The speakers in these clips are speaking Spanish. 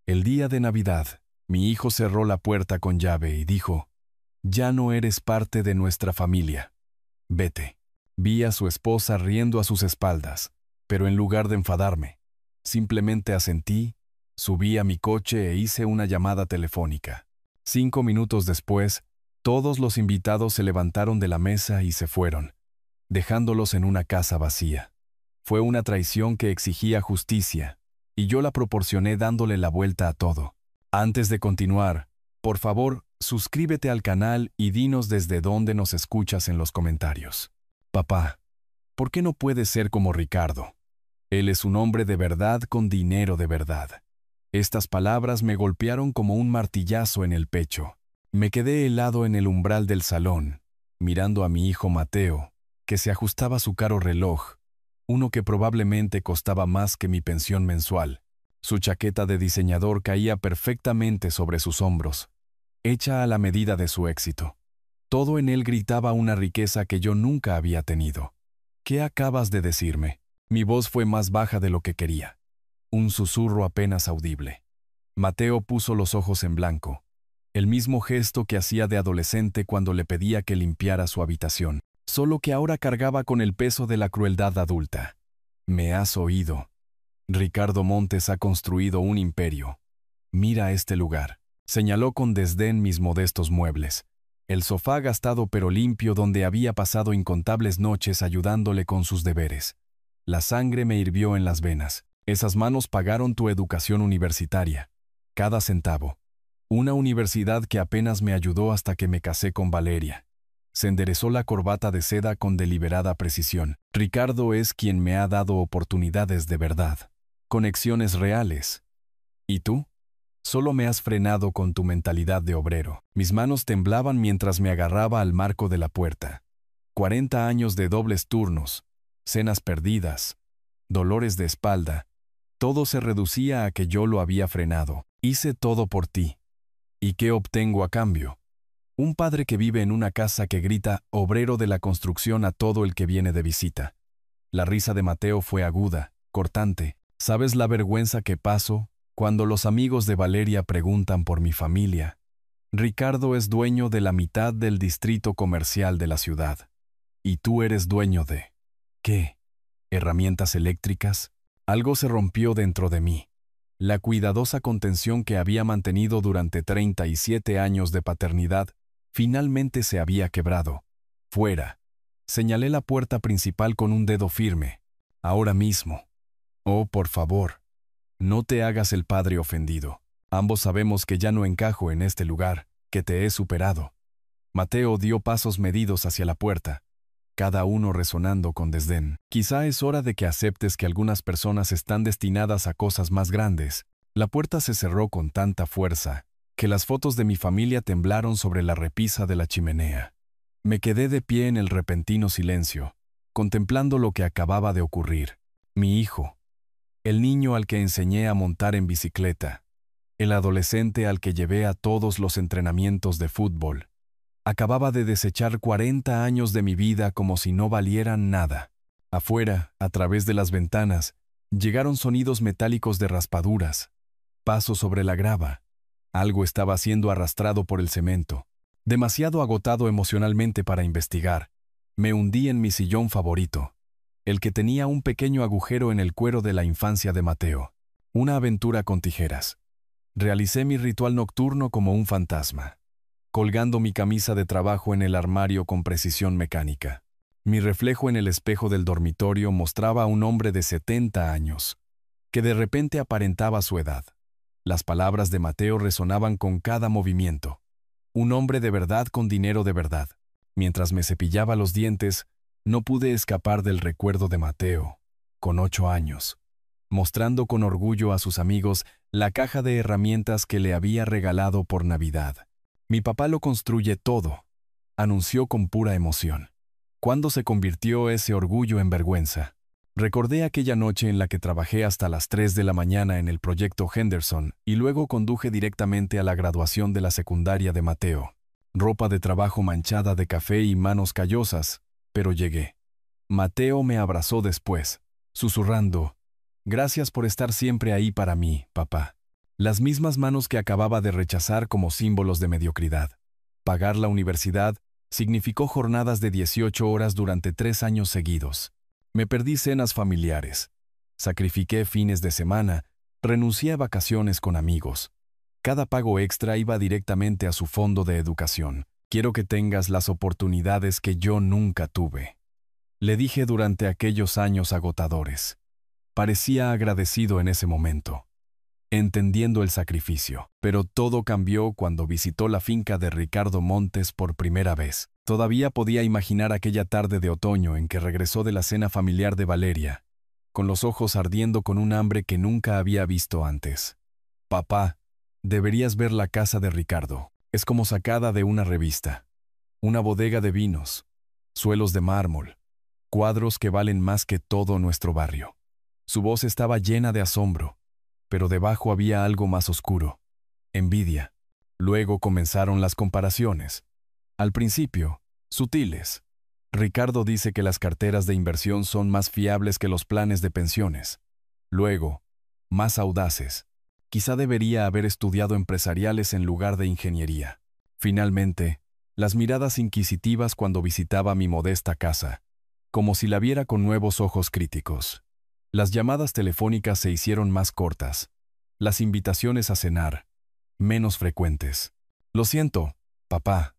El día de Navidad, mi hijo cerró la puerta con llave y dijo: «Ya no eres parte de nuestra familia. Vete». Vi a su esposa riendo a sus espaldas, pero en lugar de enfadarme, simplemente asentí, subí a mi coche e hice una llamada telefónica. 5 minutos después, todos los invitados se levantaron de la mesa y se fueron, dejándolos en una casa vacía. Fue una traición que exigía justicia, y yo la proporcioné dándole la vuelta a todo. Antes de continuar, por favor, suscríbete al canal y dinos desde dónde nos escuchas en los comentarios. Papá, ¿por qué no puedes ser como Ricardo? Él es un hombre de verdad con dinero de verdad. Estas palabras me golpearon como un martillazo en el pecho. Me quedé helado en el umbral del salón, mirando a mi hijo Mateo, que se ajustaba su caro reloj, uno que probablemente costaba más que mi pensión mensual. Su chaqueta de diseñador caía perfectamente sobre sus hombros, hecha a la medida de su éxito. Todo en él gritaba una riqueza que yo nunca había tenido. ¿Qué acabas de decirme? Mi voz fue más baja de lo que quería. Un susurro apenas audible. Mateo puso los ojos en blanco. El mismo gesto que hacía de adolescente cuando le pedía que limpiara su habitación, solo que ahora cargaba con el peso de la crueldad adulta. ¿Me has oído? Ricardo Montes ha construido un imperio. Mira este lugar. Señaló con desdén mis modestos muebles. El sofá gastado pero limpio donde había pasado incontables noches ayudándole con sus deberes. La sangre me hirvió en las venas. Esas manos pagaron tu educación universitaria. Cada centavo. Una universidad que apenas me ayudó hasta que me casé con Valeria. Se enderezó la corbata de seda con deliberada precisión. Ricardo es quien me ha dado oportunidades de verdad. Conexiones reales. ¿Y tú? Solo me has frenado con tu mentalidad de obrero. Mis manos temblaban mientras me agarraba al marco de la puerta. 40 años de dobles turnos, cenas perdidas, dolores de espalda. Todo se reducía a que yo lo había frenado. Hice todo por ti. ¿Y qué obtengo a cambio? Un padre que vive en una casa que grita obrero de la construcción a todo el que viene de visita. La risa de Mateo fue aguda, cortante. ¿Sabes la vergüenza que paso cuando los amigos de Valeria preguntan por mi familia? Ricardo es dueño de la mitad del distrito comercial de la ciudad. Y tú eres dueño de... ¿qué? ¿Herramientas eléctricas? Algo se rompió dentro de mí. La cuidadosa contención que había mantenido durante 37 años de paternidad finalmente se había quebrado. Fuera. Señalé la puerta principal con un dedo firme. Ahora mismo. Oh, por favor. No te hagas el padre ofendido. Ambos sabemos que ya no encajo en este lugar, que te he superado. Mateo dio pasos medidos hacia la puerta, cada uno resonando con desdén. Quizá es hora de que aceptes que algunas personas están destinadas a cosas más grandes. La puerta se cerró con tanta fuerza que las fotos de mi familia temblaron sobre la repisa de la chimenea. Me quedé de pie en el repentino silencio, contemplando lo que acababa de ocurrir. Mi hijo. El niño al que enseñé a montar en bicicleta, el adolescente al que llevé a todos los entrenamientos de fútbol, acababa de desechar 40 años de mi vida como si no valieran nada. Afuera, a través de las ventanas, llegaron sonidos metálicos de raspaduras, pasos sobre la grava. Algo estaba siendo arrastrado por el cemento. Demasiado agotado emocionalmente para investigar, me hundí en mi sillón favorito, el que tenía un pequeño agujero en el cuero de la infancia de Mateo. Una aventura con tijeras. Realicé mi ritual nocturno como un fantasma, colgando mi camisa de trabajo en el armario con precisión mecánica. Mi reflejo en el espejo del dormitorio mostraba a un hombre de 70 años, que de repente aparentaba su edad. Las palabras de Mateo resonaban con cada movimiento. Un hombre de verdad con dinero de verdad. Mientras me cepillaba los dientes, no pude escapar del recuerdo de Mateo, con 8 años, mostrando con orgullo a sus amigos la caja de herramientas que le había regalado por Navidad. Mi papá lo construye todo, anunció con pura emoción. ¿Cuándo se convirtió ese orgullo en vergüenza? Recordé aquella noche en la que trabajé hasta las 3 de la mañana en el proyecto Henderson y luego conduje directamente a la graduación de la secundaria de Mateo. Ropa de trabajo manchada de café y manos callosas, pero llegué. Mateo me abrazó después, susurrando: «Gracias por estar siempre ahí para mí, papá». Las mismas manos que acababa de rechazar como símbolos de mediocridad. Pagar la universidad significó jornadas de 18 horas durante 3 años seguidos. Me perdí cenas familiares. Sacrifiqué fines de semana, renuncié a vacaciones con amigos. Cada pago extra iba directamente a su fondo de educación. Quiero que tengas las oportunidades que yo nunca tuve. Le dije durante aquellos años agotadores. Parecía agradecido en ese momento, entendiendo el sacrificio. Pero todo cambió cuando visitó la finca de Ricardo Montes por primera vez. Todavía podía imaginar aquella tarde de otoño en que regresó de la cena familiar de Valeria, con los ojos ardiendo con un hambre que nunca había visto antes. Papá, deberías ver la casa de Ricardo. Es como sacada de una revista. Una bodega de vinos, suelos de mármol, cuadros que valen más que todo nuestro barrio. Su voz estaba llena de asombro, pero debajo había algo más oscuro: envidia. Luego comenzaron las comparaciones. Al principio, sutiles. Ricardo dice que las carteras de inversión son más fiables que los planes de pensiones. Luego, más audaces. Quizá debería haber estudiado empresariales en lugar de ingeniería. Finalmente, las miradas inquisitivas cuando visitaba mi modesta casa, como si la viera con nuevos ojos críticos. Las llamadas telefónicas se hicieron más cortas. Las invitaciones a cenar, menos frecuentes. Lo siento, papá.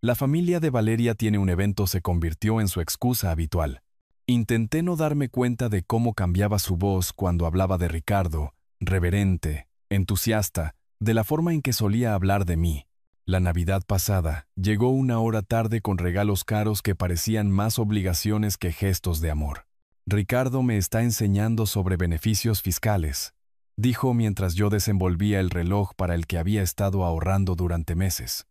La familia de Valeria tiene un evento, se convirtió en su excusa habitual. Intenté no darme cuenta de cómo cambiaba su voz cuando hablaba de Ricardo, reverente, entusiasta, de la forma en que solía hablar de mí. La Navidad pasada llegó una hora tarde con regalos caros que parecían más obligaciones que gestos de amor. Ricardo me está enseñando sobre beneficios fiscales, dijo mientras yo desenvolvía el reloj para el que había estado ahorrando durante meses.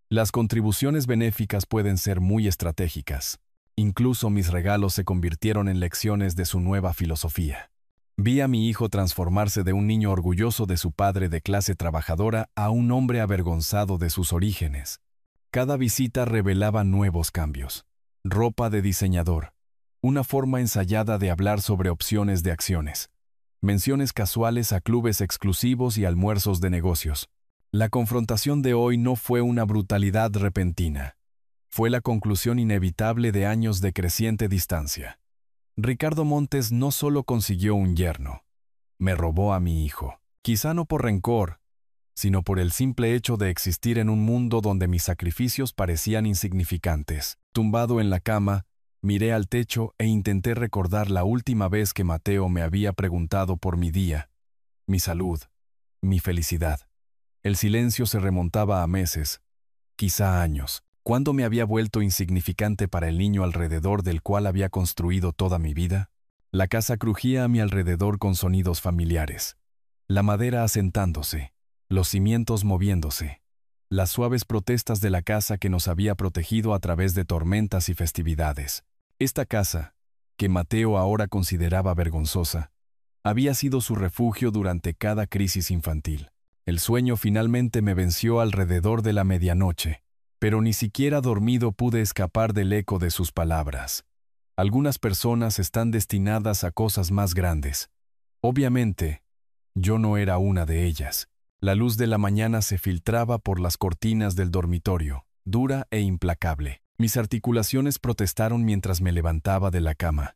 Las contribuciones benéficas pueden ser muy estratégicas. Incluso mis regalos se convirtieron en lecciones de su nueva filosofía. Vi a mi hijo transformarse de un niño orgulloso de su padre de clase trabajadora a un hombre avergonzado de sus orígenes. Cada visita revelaba nuevos cambios. Ropa de diseñador. Una forma ensayada de hablar sobre opciones de acciones. Menciones casuales a clubes exclusivos y almuerzos de negocios. La confrontación de hoy no fue una brutalidad repentina. Fue la conclusión inevitable de años de creciente distancia. Ricardo Montes no solo consiguió un yerno, me robó a mi hijo. Quizá no por rencor, sino por el simple hecho de existir en un mundo donde mis sacrificios parecían insignificantes. Tumbado en la cama, miré al techo e intenté recordar la última vez que Mateo me había preguntado por mi día, mi salud, mi felicidad. El silencio se remontaba a meses, quizá años. ¿Cuándo me había vuelto insignificante para el niño alrededor del cual había construido toda mi vida? La casa crujía a mi alrededor con sonidos familiares. La madera asentándose, los cimientos moviéndose. Las suaves protestas de la casa que nos había protegido a través de tormentas y festividades. Esta casa, que Mateo ahora consideraba vergonzosa, había sido su refugio durante cada crisis infantil. El sueño finalmente me venció alrededor de la medianoche, pero ni siquiera dormido pude escapar del eco de sus palabras. Algunas personas están destinadas a cosas más grandes. Obviamente, yo no era una de ellas. La luz de la mañana se filtraba por las cortinas del dormitorio, dura e implacable. Mis articulaciones protestaron mientras me levantaba de la cama.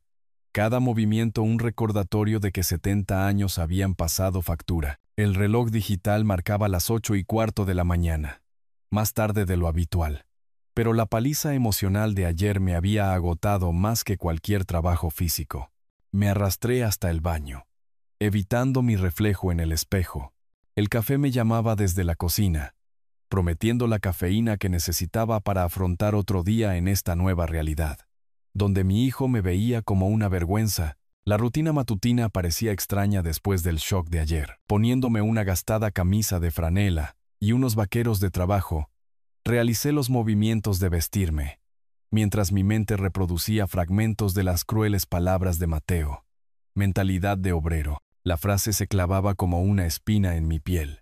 Cada movimiento un recordatorio de que 70 años habían pasado factura. El reloj digital marcaba las 8:15 de la mañana, más tarde de lo habitual. Pero la paliza emocional de ayer me había agotado más que cualquier trabajo físico. Me arrastré hasta el baño, evitando mi reflejo en el espejo. El café me llamaba desde la cocina, prometiendo la cafeína que necesitaba para afrontar otro día en esta nueva realidad, donde mi hijo me veía como una vergüenza. La rutina matutina parecía extraña después del shock de ayer. Poniéndome una gastada camisa de franela y unos vaqueros de trabajo, realicé los movimientos de vestirme, mientras mi mente reproducía fragmentos de las crueles palabras de Mateo. Mentalidad de obrero. La frase se clavaba como una espina en mi piel.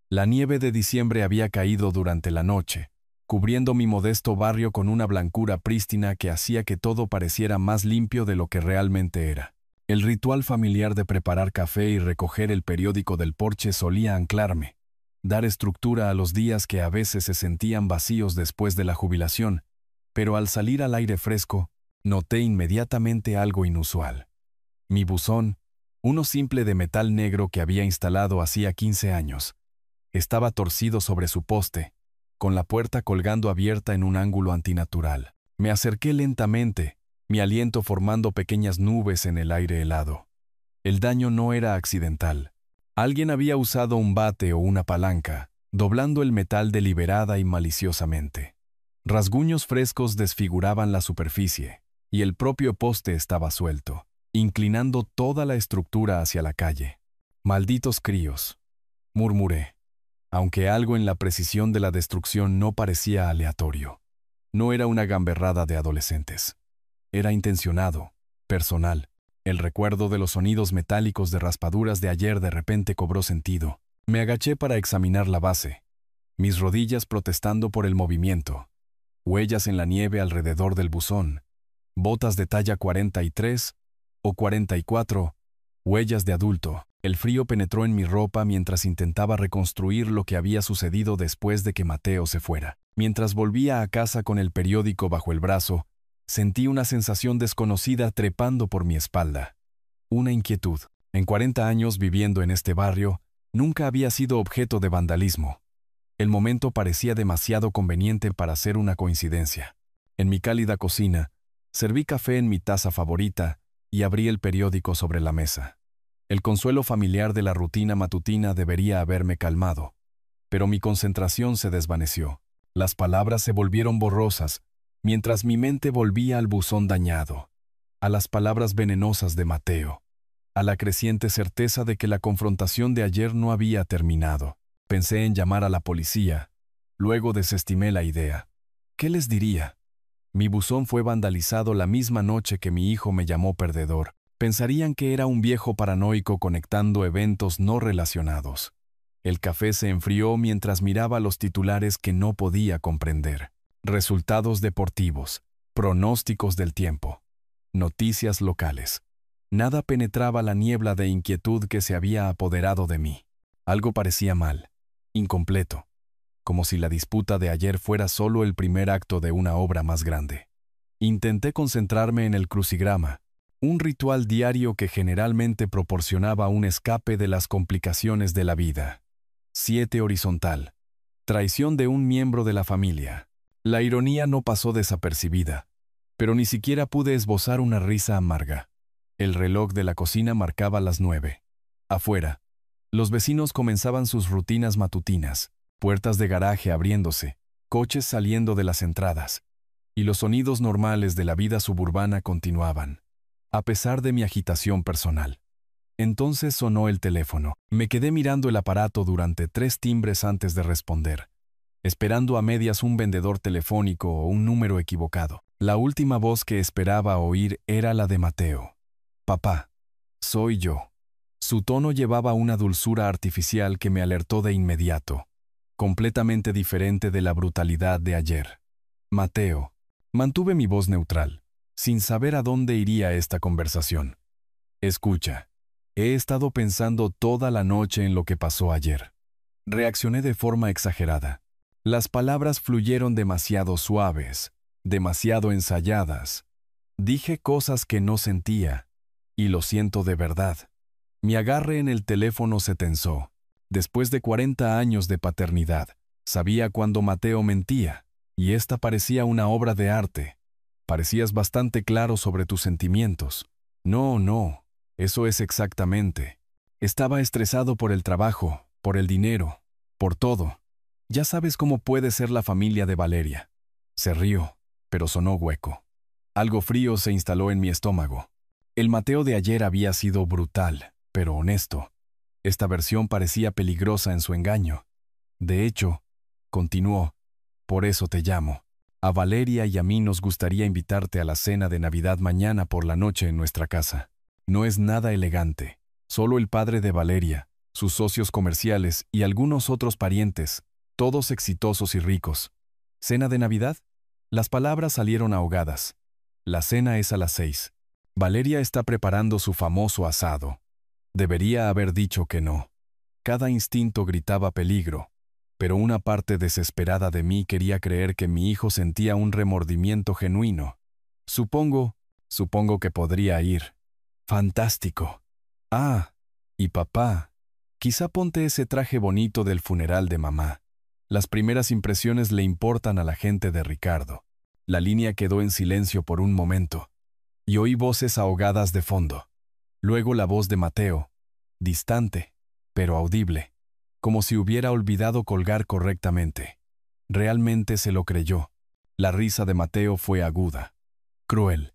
La nieve de diciembre había caído durante la noche, cubriendo mi modesto barrio con una blancura prístina que hacía que todo pareciera más limpio de lo que realmente era. El ritual familiar de preparar café y recoger el periódico del porche solía anclarme, dar estructura a los días que a veces se sentían vacíos después de la jubilación, pero al salir al aire fresco, noté inmediatamente algo inusual. Mi buzón, uno simple de metal negro que había instalado hacía 15 años, estaba torcido sobre su poste, con la puerta colgando abierta en un ángulo antinatural. Me acerqué lentamente, mi aliento formando pequeñas nubes en el aire helado. El daño no era accidental. Alguien había usado un bate o una palanca, doblando el metal deliberada y maliciosamente. Rasguños frescos desfiguraban la superficie, y el propio poste estaba suelto, inclinando toda la estructura hacia la calle. «Malditos críos», murmuré, aunque algo en la precisión de la destrucción no parecía aleatorio. No era una gamberrada de adolescentes. Era intencionado, personal. El recuerdo de los sonidos metálicos de raspaduras de ayer de repente cobró sentido. Me agaché para examinar la base, mis rodillas protestando por el movimiento. Huellas en la nieve alrededor del buzón, botas de talla 43 o 44, huellas de adulto. El frío penetró en mi ropa mientras intentaba reconstruir lo que había sucedido después de que Mateo se fuera. Mientras volvía a casa con el periódico bajo el brazo, sentí una sensación desconocida trepando por mi espalda. Una inquietud. En 40 años viviendo en este barrio, nunca había sido objeto de vandalismo. El momento parecía demasiado conveniente para ser una coincidencia. En mi cálida cocina, serví café en mi taza favorita y abrí el periódico sobre la mesa. El consuelo familiar de la rutina matutina debería haberme calmado, pero mi concentración se desvaneció. Las palabras se volvieron borrosas, mientras mi mente volvía al buzón dañado, a las palabras venenosas de Mateo, a la creciente certeza de que la confrontación de ayer no había terminado. Pensé en llamar a la policía, luego desestimé la idea. ¿Qué les diría? Mi buzón fue vandalizado la misma noche que mi hijo me llamó perdedor. Pensarían que era un viejo paranoico conectando eventos no relacionados. El café se enfrió mientras miraba los titulares que no podía comprender. Resultados deportivos, pronósticos del tiempo, noticias locales. Nada penetraba la niebla de inquietud que se había apoderado de mí. Algo parecía mal, incompleto, como si la disputa de ayer fuera solo el primer acto de una obra más grande. Intenté concentrarme en el crucigrama, un ritual diario que generalmente proporcionaba un escape de las complicaciones de la vida. 7 horizontal. Traición de un miembro de la familia. La ironía no pasó desapercibida, pero ni siquiera pude esbozar una risa amarga. El reloj de la cocina marcaba las 9. Afuera, los vecinos comenzaban sus rutinas matutinas, puertas de garaje abriéndose, coches saliendo de las entradas, y los sonidos normales de la vida suburbana continuaban, a pesar de mi agitación personal. Entonces sonó el teléfono. Me quedé mirando el aparato durante 3 timbres antes de responder, esperando a medias un vendedor telefónico o un número equivocado. La última voz que esperaba oír era la de Mateo. «Papá, soy yo». Su tono llevaba una dulzura artificial que me alertó de inmediato, completamente diferente de la brutalidad de ayer. «Mateo». Mantuve mi voz neutral, sin saber a dónde iría esta conversación. «Escucha, he estado pensando toda la noche en lo que pasó ayer». Reaccioné de forma exagerada. Las palabras fluyeron demasiado suaves, demasiado ensayadas. Dije cosas que no sentía, y lo siento de verdad. Mi agarre en el teléfono se tensó. Después de 40 años de paternidad, sabía cuando Mateo mentía, y esta parecía una obra de arte. Parecías bastante claro sobre tus sentimientos. No, eso es exactamente. Estaba estresado por el trabajo, por el dinero, por todo. Ya sabes cómo puede ser la familia de Valeria. Se rió, pero sonó hueco. Algo frío se instaló en mi estómago. El Mateo de ayer había sido brutal, pero honesto. Esta versión parecía peligrosa en su engaño. De hecho, continuó, por eso te llamo. A Valeria y a mí nos gustaría invitarte a la cena de Navidad mañana por la noche en nuestra casa. No es nada elegante. Solo el padre de Valeria, sus socios comerciales y algunos otros parientes, todos exitosos y ricos. ¿Cena de Navidad? Las palabras salieron ahogadas. La cena es a las 6. Valeria está preparando su famoso asado. Debería haber dicho que no. Cada instinto gritaba peligro, pero una parte desesperada de mí quería creer que mi hijo sentía un remordimiento genuino. Supongo que podría ir. Fantástico. Ah, y papá, quizá ponte ese traje bonito del funeral de mamá. Las primeras impresiones le importan a la gente de Ricardo. La línea quedó en silencio por un momento, y oí voces ahogadas de fondo. Luego la voz de Mateo, distante, pero audible, como si hubiera olvidado colgar correctamente. Realmente se lo creyó. La risa de Mateo fue aguda, cruel.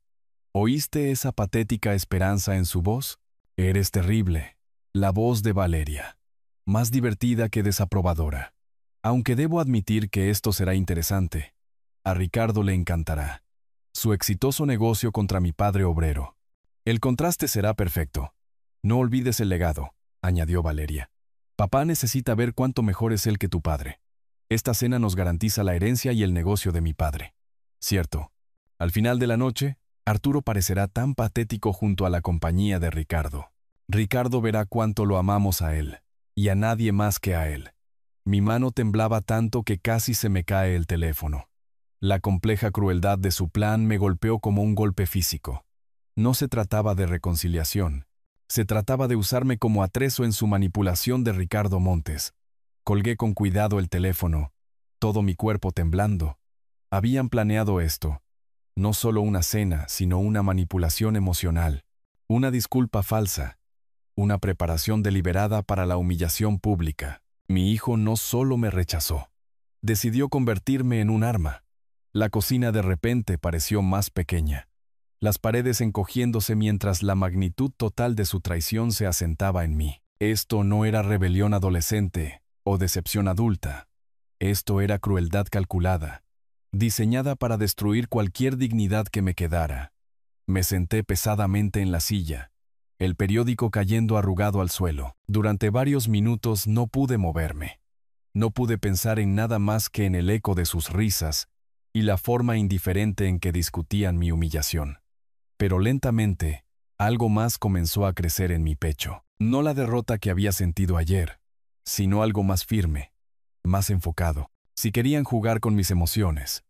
¿Oíste esa patética esperanza en su voz? Eres terrible. La voz de Valeria, más divertida que desaprobadora. Aunque debo admitir que esto será interesante. A Ricardo le encantará. Su exitoso negocio contra mi padre obrero. El contraste será perfecto. No olvides el legado, añadió Valeria. Papá necesita ver cuánto mejor es él que tu padre. Esta cena nos garantiza la herencia y el negocio de mi padre. Cierto. Al final de la noche, Arturo parecerá tan patético junto a la compañía de Ricardo. Ricardo verá cuánto lo amamos a él, y a nadie más que a él. Mi mano temblaba tanto que casi se me cae el teléfono. La compleja crueldad de su plan me golpeó como un golpe físico. No se trataba de reconciliación. Se trataba de usarme como atrezo en su manipulación de Ricardo Montes. Colgué con cuidado el teléfono, todo mi cuerpo temblando. Habían planeado esto. No solo una cena, sino una manipulación emocional. Una disculpa falsa. Una preparación deliberada para la humillación pública. Mi hijo no solo me rechazó. Decidió convertirme en un arma. La cocina de repente pareció más pequeña. Las paredes encogiéndose mientras la magnitud total de su traición se asentaba en mí. Esto no era rebelión adolescente o decepción adulta. Esto era crueldad calculada, diseñada para destruir cualquier dignidad que me quedara. Me senté pesadamente en la silla, el periódico cayendo arrugado al suelo. Durante varios minutos no pude moverme. No pude pensar en nada más que en el eco de sus risas y la forma indiferente en que discutían mi humillación. Pero lentamente, algo más comenzó a crecer en mi pecho. No la derrota que había sentido ayer, sino algo más firme, más enfocado. Si querían jugar con mis emociones,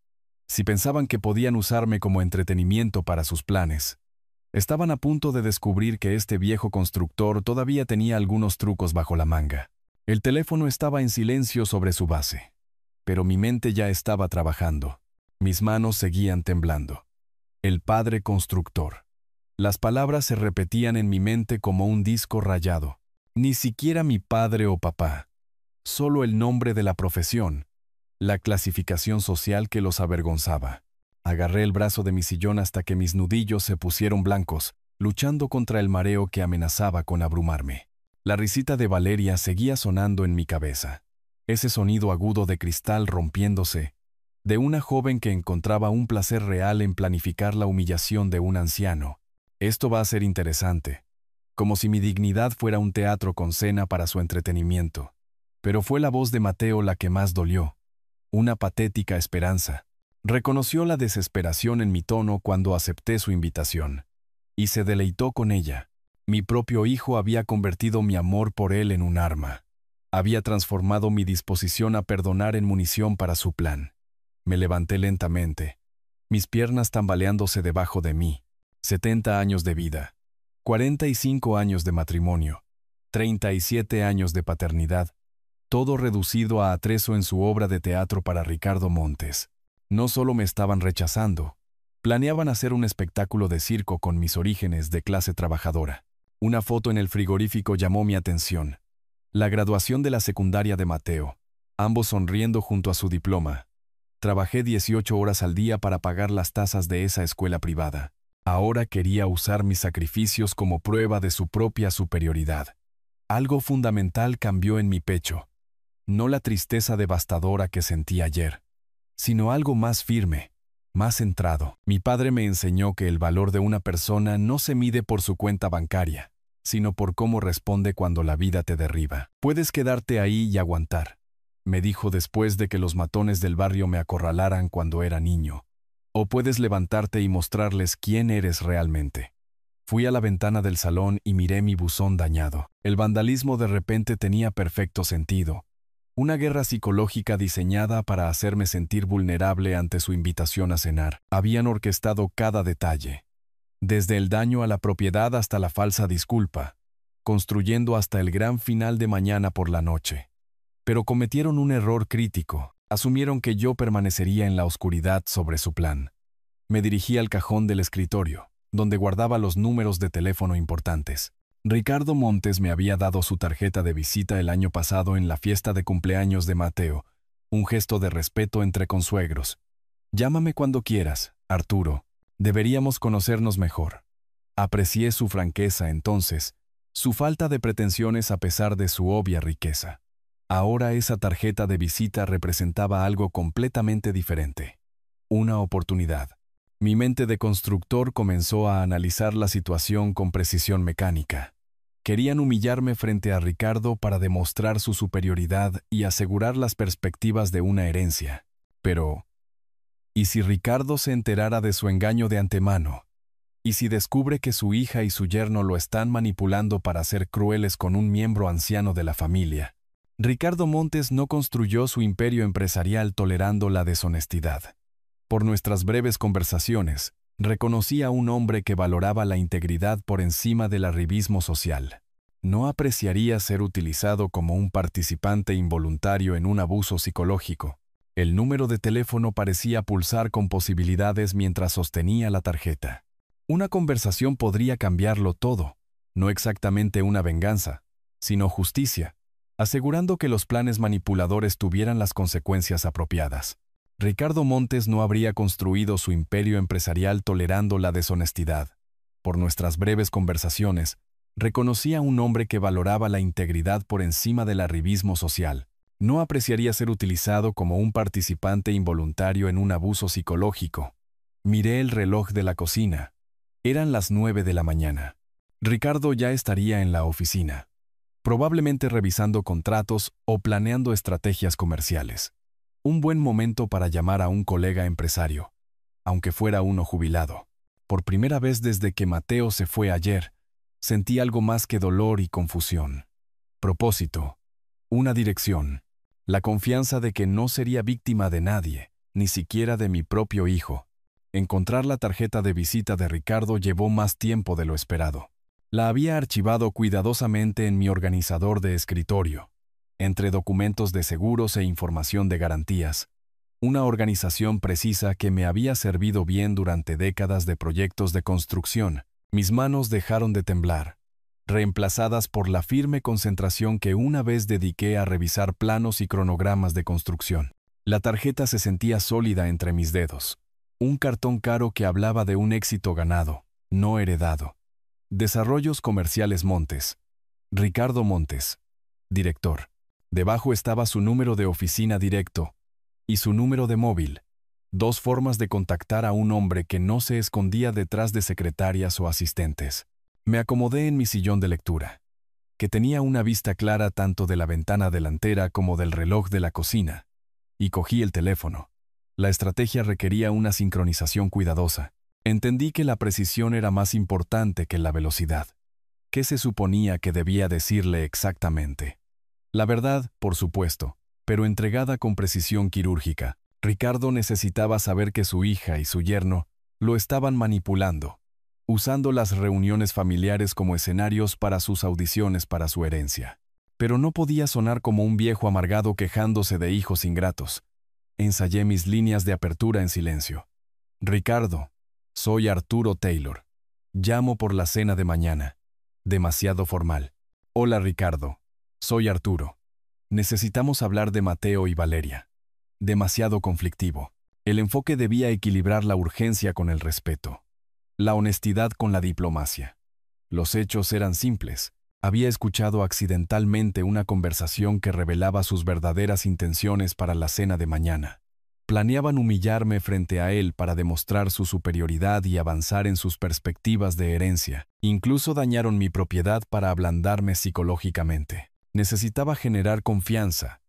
si pensaban que podían usarme como entretenimiento para sus planes, estaban a punto de descubrir que este viejo constructor todavía tenía algunos trucos bajo la manga. El teléfono estaba en silencio sobre su base, pero mi mente ya estaba trabajando. Mis manos seguían temblando. El padre constructor. Las palabras se repetían en mi mente como un disco rayado. Ni siquiera mi padre o papá. Solo el nombre de la profesión, la clasificación social que los avergonzaba. Agarré el brazo de mi sillón hasta que mis nudillos se pusieron blancos, luchando contra el mareo que amenazaba con abrumarme. La risita de Valeria seguía sonando en mi cabeza. Ese sonido agudo de cristal rompiéndose, de una joven que encontraba un placer real en planificar la humillación de un anciano. Esto va a ser interesante. Como si mi dignidad fuera un teatro con cena para su entretenimiento. Pero fue la voz de Mateo la que más dolió. Una patética esperanza. Reconoció la desesperación en mi tono cuando acepté su invitación. Y se deleitó con ella. Mi propio hijo había convertido mi amor por él en un arma. Había transformado mi disposición a perdonar en munición para su plan. Me levanté lentamente, mis piernas tambaleándose debajo de mí. 70 años de vida, 45 años de matrimonio, 37 años de paternidad, todo reducido a atrezo en su obra de teatro para Ricardo Montes. No solo me estaban rechazando, planeaban hacer un espectáculo de circo con mis orígenes de clase trabajadora. Una foto en el frigorífico llamó mi atención. La graduación de la secundaria de Mateo, ambos sonriendo junto a su diploma. Trabajé 18 horas al día para pagar las tasas de esa escuela privada. Ahora quería usar mis sacrificios como prueba de su propia superioridad. Algo fundamental cambió en mi pecho. No la tristeza devastadora que sentí ayer, sino algo más firme, más centrado. Mi padre me enseñó que el valor de una persona no se mide por su cuenta bancaria, sino por cómo responde cuando la vida te derriba. Puedes quedarte ahí y aguantar, me dijo después de que los matones del barrio me acorralaran cuando era niño. O puedes levantarte y mostrarles quién eres realmente. Fui a la ventana del salón y miré mi buzón dañado. El vandalismo de repente tenía perfecto sentido. Una guerra psicológica diseñada para hacerme sentir vulnerable ante su invitación a cenar. Habían orquestado cada detalle, desde el daño a la propiedad hasta la falsa disculpa, construyendo hasta el gran final de mañana por la noche. Pero cometieron un error crítico. Asumieron que yo permanecería en la oscuridad sobre su plan. Me dirigí al cajón del escritorio, donde guardaba los números de teléfono importantes. Ricardo Montes me había dado su tarjeta de visita el año pasado en la fiesta de cumpleaños de Mateo, un gesto de respeto entre consuegros. Llámame cuando quieras, Arturo. Deberíamos conocernos mejor. Aprecié su franqueza entonces, su falta de pretensiones a pesar de su obvia riqueza. Ahora esa tarjeta de visita representaba algo completamente diferente. Una oportunidad. Mi mente de constructor comenzó a analizar la situación con precisión mecánica. Querían humillarme frente a Ricardo para demostrar su superioridad y asegurar las perspectivas de una herencia. Pero, ¿y si Ricardo se enterara de su engaño de antemano? ¿Y si descubre que su hija y su yerno lo están manipulando para ser crueles con un miembro anciano de la familia? Ricardo Montes no construyó su imperio empresarial tolerando la deshonestidad. Por nuestras breves conversaciones, reconocí a un hombre que valoraba la integridad por encima del arribismo social. No apreciaría ser utilizado como un participante involuntario en un abuso psicológico. El número de teléfono parecía pulsar con posibilidades mientras sostenía la tarjeta. Una conversación podría cambiarlo todo, no exactamente una venganza, sino justicia, asegurando que los planes manipuladores tuvieran las consecuencias apropiadas. Ricardo Montes no habría construido su imperio empresarial tolerando la deshonestidad. Por nuestras breves conversaciones, reconocí a un hombre que valoraba la integridad por encima del arribismo social. No apreciaría ser utilizado como un participante involuntario en un abuso psicológico. Miré el reloj de la cocina. Eran las 9 de la mañana. Ricardo ya estaría en la oficina, probablemente revisando contratos o planeando estrategias comerciales. Un buen momento para llamar a un colega empresario, aunque fuera uno jubilado. Por primera vez desde que Mateo se fue ayer, sentí algo más que dolor y confusión. Propósito, una dirección, la confianza de que no sería víctima de nadie, ni siquiera de mi propio hijo. Encontrar la tarjeta de visita de Ricardo llevó más tiempo de lo esperado. La había archivado cuidadosamente en mi organizador de escritorio, entre documentos de seguros e información de garantías, una organización precisa que me había servido bien durante décadas de proyectos de construcción. Mis manos dejaron de temblar, reemplazadas por la firme concentración que una vez dediqué a revisar planos y cronogramas de construcción. La tarjeta se sentía sólida entre mis dedos, un cartón caro que hablaba de un éxito ganado, no heredado. Desarrollos Comerciales Montes. Ricardo Montes, director. Debajo estaba su número de oficina directo y su número de móvil, dos formas de contactar a un hombre que no se escondía detrás de secretarias o asistentes. Me acomodé en mi sillón de lectura, que tenía una vista clara tanto de la ventana delantera como del reloj de la cocina, y cogí el teléfono. La estrategia requería una sincronización cuidadosa. Entendí que la precisión era más importante que la velocidad. ¿Qué se suponía que debía decirle exactamente? La verdad, por supuesto, pero entregada con precisión quirúrgica. Ricardo necesitaba saber que su hija y su yerno lo estaban manipulando, usando las reuniones familiares como escenarios para sus audiciones para su herencia. Pero no podía sonar como un viejo amargado quejándose de hijos ingratos. Ensayé mis líneas de apertura en silencio. Ricardo, soy Arturo Taylor. Llamo por la cena de mañana. Demasiado formal. Hola Ricardo. Soy Arturo. Necesitamos hablar de Mateo y Valeria. Demasiado conflictivo. El enfoque debía equilibrar la urgencia con el respeto, la honestidad con la diplomacia. Los hechos eran simples. Había escuchado accidentalmente una conversación que revelaba sus verdaderas intenciones para la cena de mañana. Planeaban humillarme frente a él para demostrar su superioridad y avanzar en sus perspectivas de herencia. Incluso dañaron mi propiedad para ablandarme psicológicamente. Necesitaba generar confianza,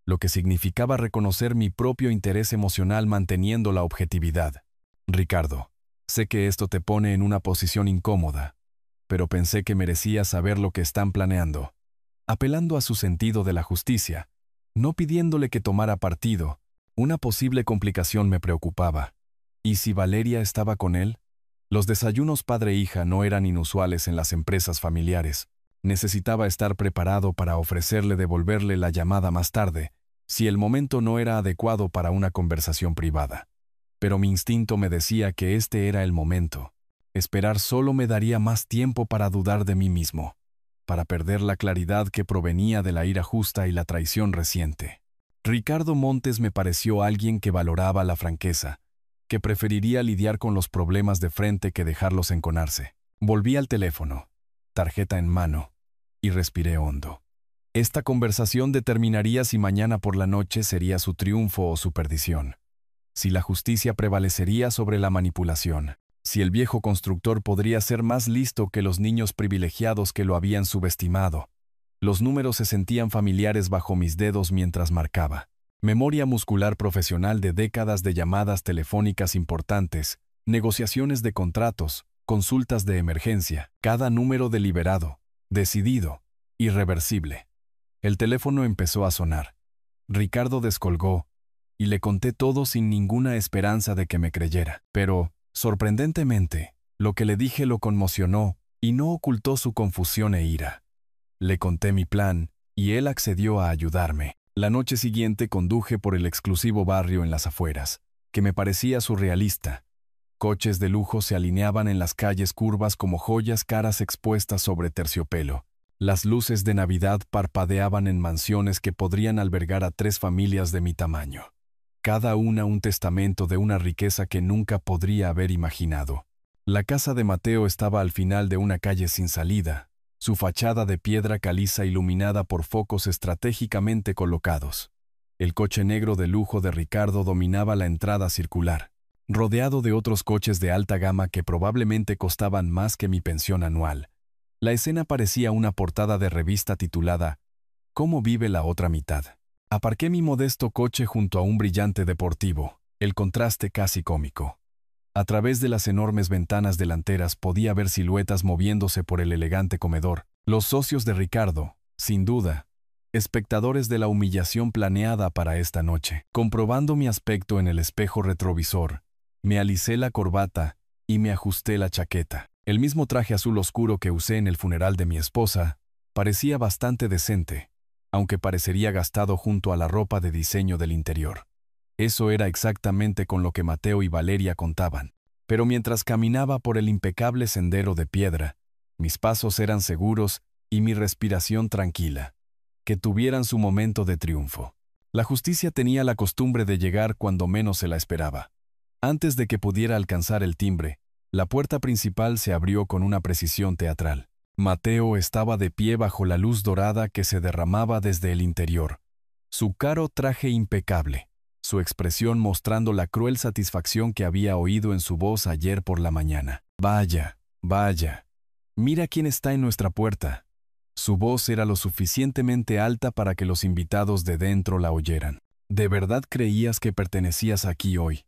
lo que significaba reconocer mi propio interés emocional manteniendo la objetividad. Ricardo, sé que esto te pone en una posición incómoda, pero pensé que merecía saber lo que están planeando, apelando a su sentido de la justicia, no pidiéndole que tomara partido. Una posible complicación me preocupaba. ¿Y si Valeria estaba con él? Los desayunos padre-hija no eran inusuales en las empresas familiares. Necesitaba estar preparado para ofrecerle devolverle la llamada más tarde, si el momento no era adecuado para una conversación privada. Pero mi instinto me decía que este era el momento. Esperar solo me daría más tiempo para dudar de mí mismo, para perder la claridad que provenía de la ira justa y la traición reciente. Ricardo Montes me pareció alguien que valoraba la franqueza, que preferiría lidiar con los problemas de frente que dejarlos enconarse. Volví al teléfono, tarjeta en mano, y respiré hondo. Esta conversación determinaría si mañana por la noche sería su triunfo o su perdición, si la justicia prevalecería sobre la manipulación, si el viejo constructor podría ser más listo que los niños privilegiados que lo habían subestimado. Los números se sentían familiares bajo mis dedos mientras marcaba. Memoria muscular profesional de décadas de llamadas telefónicas importantes, negociaciones de contratos, consultas de emergencia, cada número deliberado, decidido, irreversible. El teléfono empezó a sonar. Ricardo descolgó, y le conté todo sin ninguna esperanza de que me creyera. Pero, sorprendentemente, lo que le dije lo conmocionó y no ocultó su confusión e ira. Le conté mi plan, y él accedió a ayudarme. La noche siguiente conduje por el exclusivo barrio en las afueras, que me parecía surrealista. Coches de lujo se alineaban en las calles curvas como joyas caras expuestas sobre terciopelo. Las luces de Navidad parpadeaban en mansiones que podrían albergar a 3 familias de mi tamaño. Cada una un testamento de una riqueza que nunca podría haber imaginado. La casa de Mateo estaba al final de una calle sin salida, su fachada de piedra caliza iluminada por focos estratégicamente colocados. El coche negro de lujo de Ricardo dominaba la entrada circular, rodeado de otros coches de alta gama que probablemente costaban más que mi pensión anual. La escena parecía una portada de revista titulada ¿Cómo vive la otra mitad? Aparqué mi modesto coche junto a un brillante deportivo, el contraste casi cómico. A través de las enormes ventanas delanteras podía ver siluetas moviéndose por el elegante comedor. Los socios de Ricardo, sin duda, espectadores de la humillación planeada para esta noche. Comprobando mi aspecto en el espejo retrovisor, me alicé la corbata y me ajusté la chaqueta. El mismo traje azul oscuro que usé en el funeral de mi esposa parecía bastante decente, aunque parecería gastado junto a la ropa de diseño del interior. Eso era exactamente con lo que Mateo y Valeria contaban. Pero mientras caminaba por el impecable sendero de piedra, mis pasos eran seguros y mi respiración tranquila. Que tuvieran su momento de triunfo. La justicia tenía la costumbre de llegar cuando menos se la esperaba. Antes de que pudiera alcanzar el timbre, la puerta principal se abrió con una precisión teatral. Mateo estaba de pie bajo la luz dorada que se derramaba desde el interior. Su caro traje impecable, su expresión mostrando la cruel satisfacción que había oído en su voz ayer por la mañana. Vaya, vaya, mira quién está en nuestra puerta. Su voz era lo suficientemente alta para que los invitados de dentro la oyeran. ¿De verdad creías que pertenecías aquí hoy?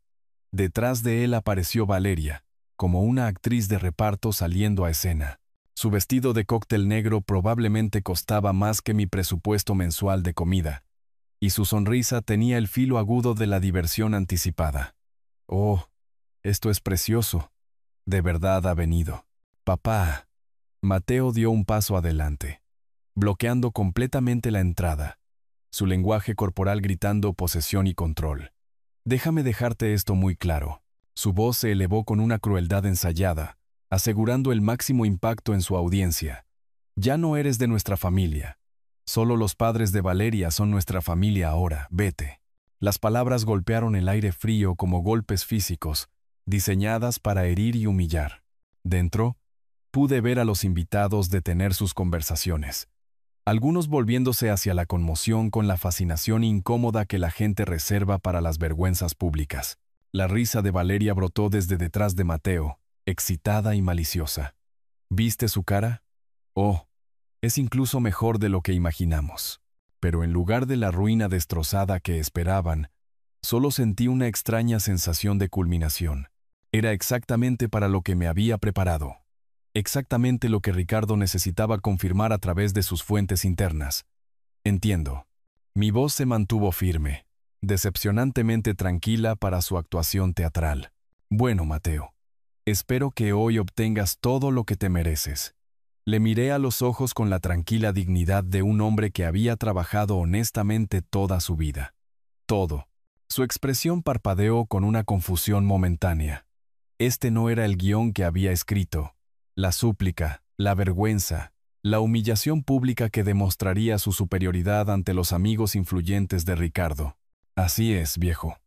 Detrás de él apareció Valeria, como una actriz de reparto saliendo a escena. Su vestido de cóctel negro probablemente costaba más que mi presupuesto mensual de comida, y su sonrisa tenía el filo agudo de la diversión anticipada. Oh, esto es precioso. De verdad ha venido. Papá. Mateo dio un paso adelante, bloqueando completamente la entrada, su lenguaje corporal gritando posesión y control. Déjame dejarte esto muy claro. Su voz se elevó con una crueldad ensayada, asegurando el máximo impacto en su audiencia. Ya no eres de nuestra familia. Solo los padres de Valeria son nuestra familia ahora, vete. Las palabras golpearon el aire frío como golpes físicos, diseñadas para herir y humillar. Dentro, pude ver a los invitados detener sus conversaciones, algunos volviéndose hacia la conmoción con la fascinación incómoda que la gente reserva para las vergüenzas públicas. La risa de Valeria brotó desde detrás de Mateo, excitada y maliciosa. ¿Viste su cara? Oh, es incluso mejor de lo que imaginamos. Pero en lugar de la ruina destrozada que esperaban, solo sentí una extraña sensación de culminación. Era exactamente para lo que me había preparado. Exactamente lo que Ricardo necesitaba confirmar a través de sus fuentes internas. Entiendo. Mi voz se mantuvo firme, decepcionantemente tranquila para su actuación teatral. Bueno, Mateo. Espero que hoy obtengas todo lo que te mereces. Le miré a los ojos con la tranquila dignidad de un hombre que había trabajado honestamente toda su vida. Todo. Su expresión parpadeó con una confusión momentánea. Este no era el guión que había escrito. La súplica, la vergüenza, la humillación pública que demostraría su superioridad ante los amigos influyentes de Ricardo. Así es, viejo.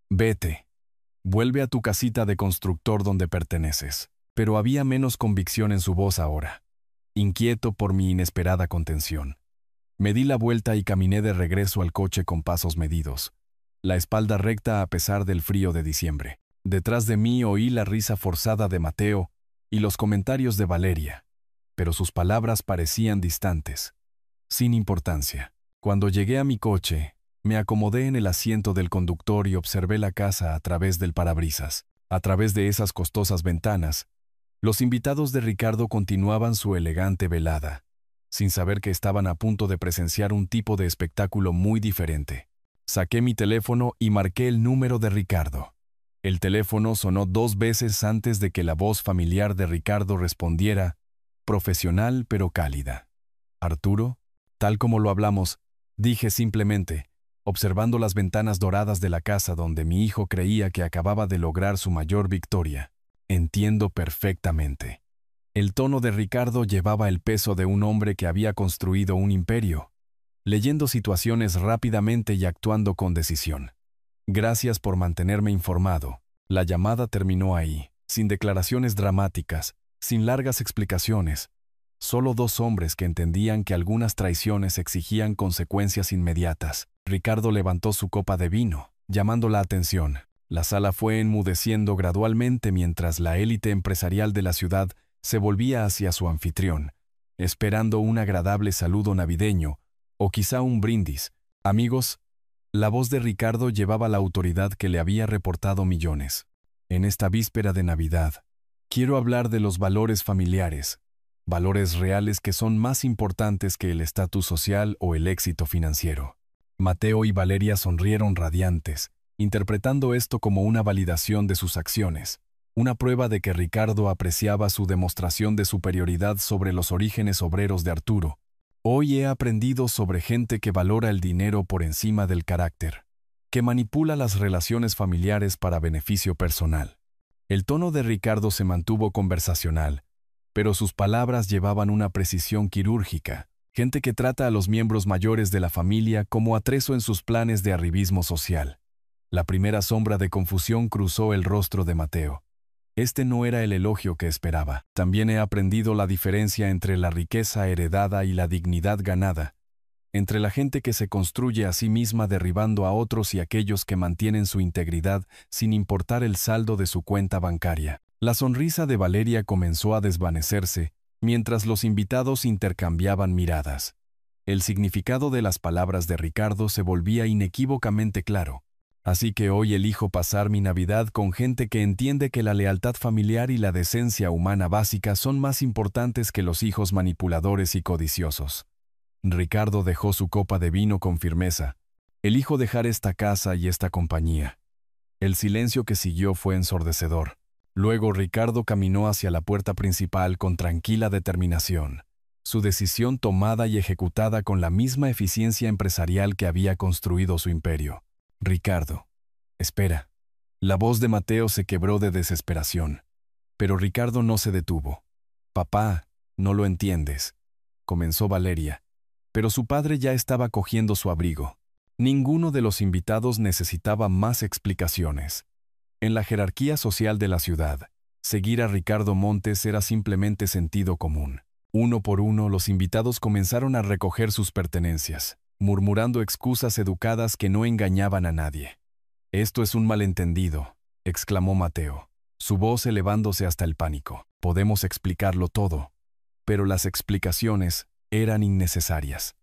Vete. Vuelve a tu casita de constructor donde perteneces. Pero había menos convicción en su voz ahora. Inquieto por mi inesperada contención. Me di la vuelta y caminé de regreso al coche con pasos medidos, la espalda recta a pesar del frío de diciembre. Detrás de mí oí la risa forzada de Mateo y los comentarios de Valeria, pero sus palabras parecían distantes, sin importancia. Cuando llegué a mi coche, me acomodé en el asiento del conductor y observé la casa a través del parabrisas. A través de esas costosas ventanas, los invitados de Ricardo continuaban su elegante velada, sin saber que estaban a punto de presenciar un tipo de espectáculo muy diferente. Saqué mi teléfono y marqué el número de Ricardo. El teléfono sonó 2 veces antes de que la voz familiar de Ricardo respondiera, profesional pero cálida. «Arturo», tal como lo hablamos, dije simplemente, observando las ventanas doradas de la casa donde mi hijo creía que acababa de lograr su mayor victoria. «Entiendo perfectamente». El tono de Ricardo llevaba el peso de un hombre que había construido un imperio, leyendo situaciones rápidamente y actuando con decisión. Gracias por mantenerme informado. La llamada terminó ahí, sin declaraciones dramáticas, sin largas explicaciones. Solo 2 hombres que entendían que algunas traiciones exigían consecuencias inmediatas. Ricardo levantó su copa de vino, llamando la atención. La sala fue enmudeciendo gradualmente mientras la élite empresarial de la ciudad se volvía hacia su anfitrión, esperando un agradable saludo navideño, o quizá un brindis. Amigos, la voz de Ricardo llevaba la autoridad que le había reportado millones. En esta víspera de Navidad, quiero hablar de los valores familiares, valores reales que son más importantes que el estatus social o el éxito financiero. Mateo y Valeria sonrieron radiantes, interpretando esto como una validación de sus acciones, una prueba de que Ricardo apreciaba su demostración de superioridad sobre los orígenes obreros de Arturo. Hoy he aprendido sobre gente que valora el dinero por encima del carácter, que manipula las relaciones familiares para beneficio personal. El tono de Ricardo se mantuvo conversacional, pero sus palabras llevaban una precisión quirúrgica. Gente que trata a los miembros mayores de la familia como atrezo en sus planes de arribismo social. La primera sombra de confusión cruzó el rostro de Mateo. Este no era el elogio que esperaba. También he aprendido la diferencia entre la riqueza heredada y la dignidad ganada, entre la gente que se construye a sí misma derribando a otros y aquellos que mantienen su integridad sin importar el saldo de su cuenta bancaria. La sonrisa de Valeria comenzó a desvanecerse mientras los invitados intercambiaban miradas. El significado de las palabras de Ricardo se volvía inequívocamente claro. Así que hoy elijo pasar mi Navidad con gente que entiende que la lealtad familiar y la decencia humana básica son más importantes que los hijos manipuladores y codiciosos. Ricardo dejó su copa de vino con firmeza. Elijo dejar esta casa y esta compañía. El silencio que siguió fue ensordecedor. Luego Ricardo caminó hacia la puerta principal con tranquila determinación, su decisión tomada y ejecutada con la misma eficiencia empresarial que había construido su imperio. «Ricardo, espera». La voz de Mateo se quebró de desesperación. Pero Ricardo no se detuvo. «Papá, no lo entiendes», comenzó Valeria, pero su padre ya estaba cogiendo su abrigo. Ninguno de los invitados necesitaba más explicaciones. En la jerarquía social de la ciudad, seguir a Ricardo Montes era simplemente sentido común. Uno por uno, los invitados comenzaron a recoger sus pertenencias, murmurando excusas educadas que no engañaban a nadie. «Esto es un malentendido», exclamó Mateo, su voz elevándose hasta el pánico. «Podemos explicarlo todo». Pero las explicaciones eran innecesarias.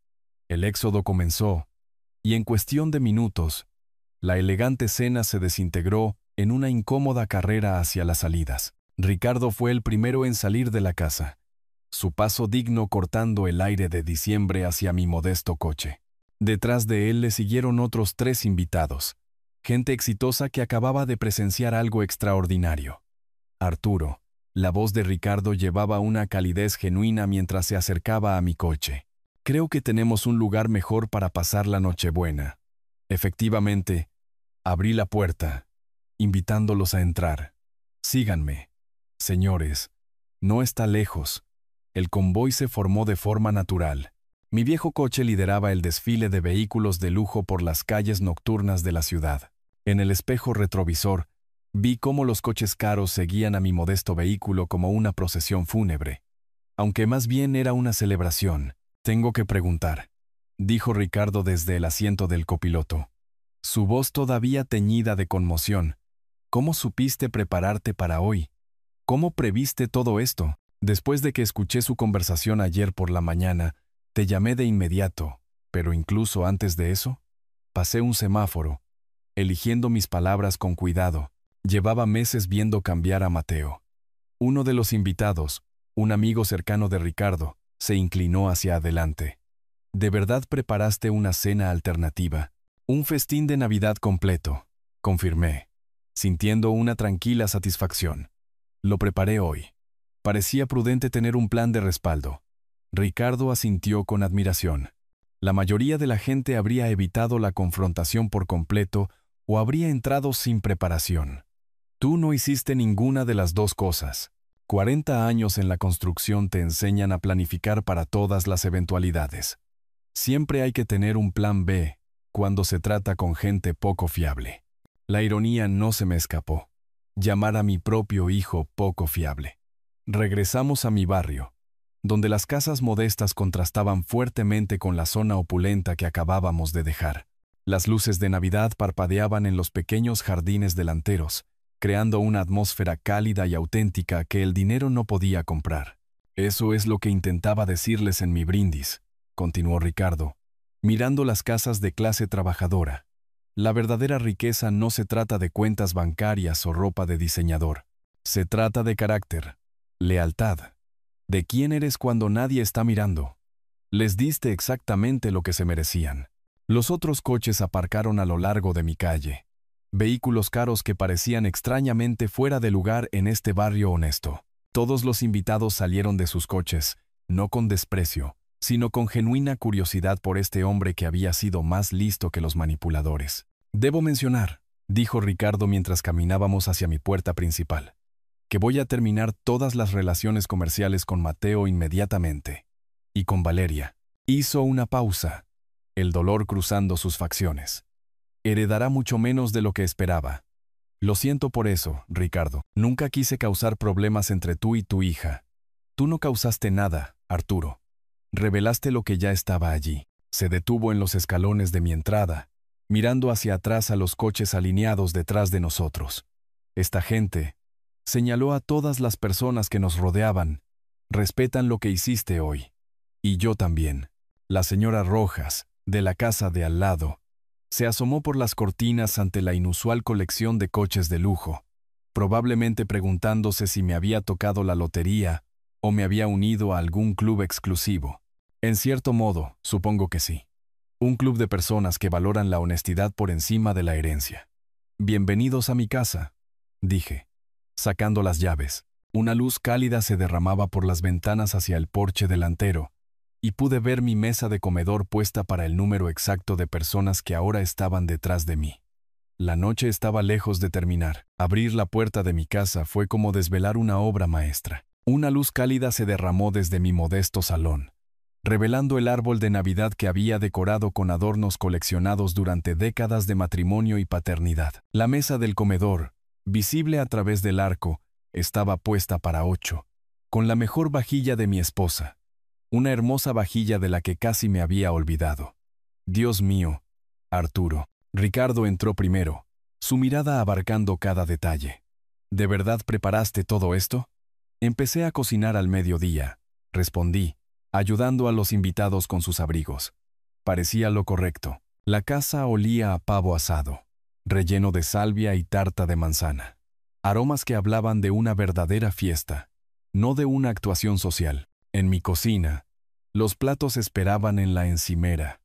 El éxodo comenzó, y en cuestión de minutos, la elegante cena se desintegró en una incómoda carrera hacia las salidas. Ricardo fue el primero en salir de la casa, su paso digno cortando el aire de diciembre hacia mi modesto coche. Detrás de él le siguieron otros 3 invitados, gente exitosa que acababa de presenciar algo extraordinario. Arturo, la voz de Ricardo llevaba una calidez genuina mientras se acercaba a mi coche. Creo que tenemos un lugar mejor para pasar la Nochebuena. Efectivamente, abrí la puerta, invitándolos a entrar. Síganme. Señores, no está lejos. El convoy se formó de forma natural. Mi viejo coche lideraba el desfile de vehículos de lujo por las calles nocturnas de la ciudad. En el espejo retrovisor, vi cómo los coches caros seguían a mi modesto vehículo como una procesión fúnebre. Aunque más bien era una celebración. Tengo que preguntar, dijo Ricardo desde el asiento del copiloto. Su voz todavía teñida de conmoción. ¿Cómo supiste prepararte para hoy? ¿Cómo previste todo esto? Después de que escuché su conversación ayer por la mañana, te llamé de inmediato, pero incluso antes de eso, pasé un semáforo, eligiendo mis palabras con cuidado. Llevaba meses viendo cambiar a Mateo. Uno de los invitados, un amigo cercano de Ricardo, se inclinó hacia adelante. ¿De verdad preparaste una cena alternativa? Un festín de Navidad completo, confirmé, sintiendo una tranquila satisfacción. Lo preparé hoy. Parecía prudente tener un plan de respaldo. Ricardo asintió con admiración. La mayoría de la gente habría evitado la confrontación por completo o habría entrado sin preparación. Tú no hiciste ninguna de las dos cosas. 40 años en la construcción te enseñan a planificar para todas las eventualidades. Siempre hay que tener un plan B cuando se trata con gente poco fiable. La ironía no se me escapó. Llamar a mi propio hijo poco fiable. Regresamos a mi barrio, donde las casas modestas contrastaban fuertemente con la zona opulenta que acabábamos de dejar. Las luces de Navidad parpadeaban en los pequeños jardines delanteros, creando una atmósfera cálida y auténtica que el dinero no podía comprar. Eso es lo que intentaba decirles en mi brindis, continuó Ricardo, mirando las casas de clase trabajadora. La verdadera riqueza no se trata de cuentas bancarias o ropa de diseñador. Se trata de carácter, lealtad, de quién eres cuando nadie está mirando. Les diste exactamente lo que se merecían. Los otros coches aparcaron a lo largo de mi calle. Vehículos caros que parecían extrañamente fuera de lugar en este barrio honesto. Todos los invitados salieron de sus coches, no con desprecio, sino con genuina curiosidad por este hombre que había sido más listo que los manipuladores. Debo mencionar, dijo Ricardo mientras caminábamos hacia mi puerta principal, que voy a terminar todas las relaciones comerciales con Mateo inmediatamente. Y con Valeria. Hizo una pausa, el dolor cruzando sus facciones. Heredará mucho menos de lo que esperaba. Lo siento por eso, Ricardo. Nunca quise causar problemas entre tú y tu hija. Tú no causaste nada, Arturo. Revelaste lo que ya estaba allí. Se detuvo en los escalones de mi entrada, mirando hacia atrás a los coches alineados detrás de nosotros. Esta gente, señaló a todas las personas que nos rodeaban, respetan lo que hiciste hoy. Y yo también. La señora Rojas, de la casa de al lado, se asomó por las cortinas ante la inusual colección de coches de lujo, probablemente preguntándose si me había tocado la lotería o me había unido a algún club exclusivo. En cierto modo, supongo que sí. Un club de personas que valoran la honestidad por encima de la herencia. Bienvenidos a mi casa, dije, sacando las llaves. Una luz cálida se derramaba por las ventanas hacia el porche delantero, y pude ver mi mesa de comedor puesta para el número exacto de personas que ahora estaban detrás de mí. La noche estaba lejos de terminar. Abrir la puerta de mi casa fue como desvelar una obra maestra. Una luz cálida se derramó desde mi modesto salón, revelando el árbol de Navidad que había decorado con adornos coleccionados durante décadas de matrimonio y paternidad. La mesa del comedor, visible a través del arco, estaba puesta para 8, con la mejor vajilla de mi esposa, una hermosa vajilla de la que casi me había olvidado. Dios mío, Arturo. Ricardo entró primero, su mirada abarcando cada detalle. ¿De verdad preparaste todo esto? Empecé a cocinar al mediodía, respondí, ayudando a los invitados con sus abrigos. Parecía lo correcto. La casa olía a pavo asado, relleno de salvia y tarta de manzana. Aromas que hablaban de una verdadera fiesta, no de una actuación social. En mi cocina, los platos esperaban en la encimera,